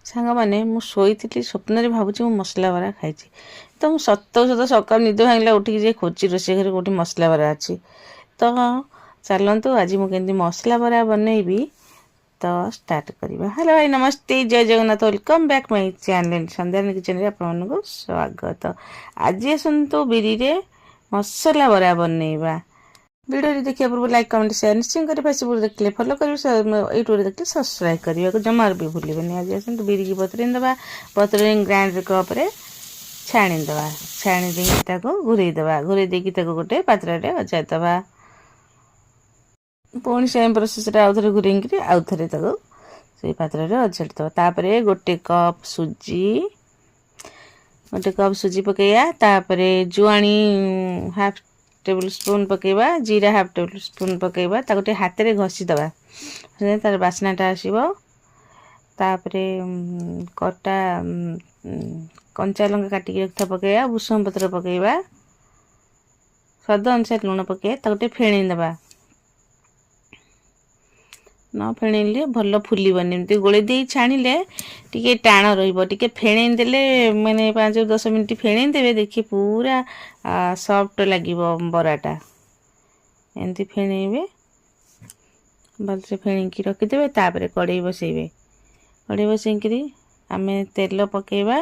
सांग मैंने मुझे स्वप्न भावुँ मसला बरा खाई तो मुझे सत सका निद भांगला उठिक खोजी रोषे घर कौटी मसला बरा अच्छी तो चलतु आज मुझे मसला बरा बनईबी तो स्टार्ट करवा। हेलो भाई नमस्ते जय Jagannath welcome back my channel Sandhya kitchen आपको स्वागत। आज आसतु बिरी रे मसला बरा बनईबा। वीडियो देखिए पूर्व लाइक कमेंट शेयर निश्चय करें। फेसबुक देखिए फॉलो करें, यूट्यूब देखिए सब्सक्राइब करने को जमार भी भूलें। आज आसतु बिरी की बतुरें दबा, बतुरें ग्राइंडर कप रे छाणीदबा, छाणी देकी घूरेदबा, घूरे देकी गोटे पात्र अजाई दबा। पुणी सेम प्रोसेस आउ थे घूरेंगे आउ थे से पात्र अजाड़ी दबा। तापर गोटे कप सुजी पकईया, जुआणी हाफ टेबल स्पून पकेबा, जीरा हाफ टेबल स्पून पकेबा, गोटे हाथ में घसीदबा तार बास्नाटा आसो। तापरे कटा कंचा लंका काटिक रखा पकेबा, भूसंग पत्र पकेबा, स्वाद अनुसार लुण पकेबा, गोटे फेणी दबा। न फेणीले भल फुलबनी एमती गोले दे छाणिले टिके टाण रे फेणई देले मैंने 5-10 मिनट फेणई देवे देखिए पूरा सॉफ्ट लगे बराटा। एमती फेणईबे भलसे फेणिकी रखिदेवे। तापर कड़ई बसैबे, कड़ई बसैकरी आम तेल पकेबा।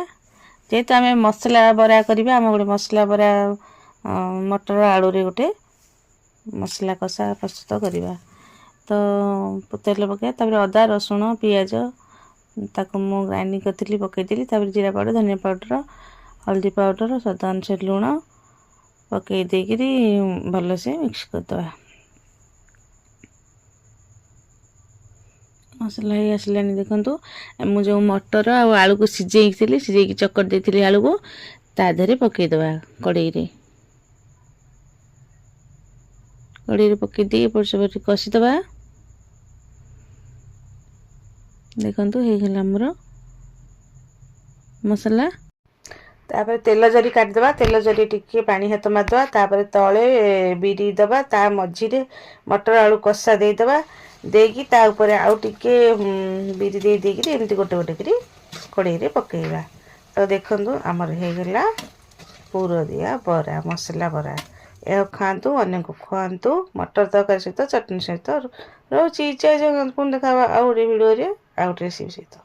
जेहेतु आम मसला बरा करवा आम गोटे मसला बरा मटर आलू रे गोटे मसला कषा प्रस्तुत करवा। तो तेल पकाया, तापर अदा रसुण पियाज ताको मु ग्राइंडिंग करती पकईदी। तापर जीरा पाउडर, धनिया पाउडर, हल्दी पाउडर, स्वाद अनुसार लुण पकई देकरी भलसे मिक्स करदबा। मसला ही आसलानी देखंतु। मु जो मटर आलू को सिझेकी चकट देती आलू को ता देहरे पकईदबा। कड़ई पकई दी एपट सेपट कषिदबा। देखंतु हे गला हमर मसला। तापर तेल जरी काटिदबा, तेल जरी टिके पानी हाथ मारदबा। तापर तले बिरी दबा, ता मझिरे मटर आलू कषा देदबा, देकी ता ऊपर आउ टिके बिरी दे देकी एमती गोटे गोटे करी कड़ई रे पकेइबा। तो देखंतु हमर हे गला पूरा दिया बरा, मसला बरा। यह खातु अनेक खुआतु मटर तरकारी सहित चटनी सहित रोची। जय जगन्नाथ। पुणी देखा आउ गोटे वीडियो रे आउ गोटे रेसिपी सहित।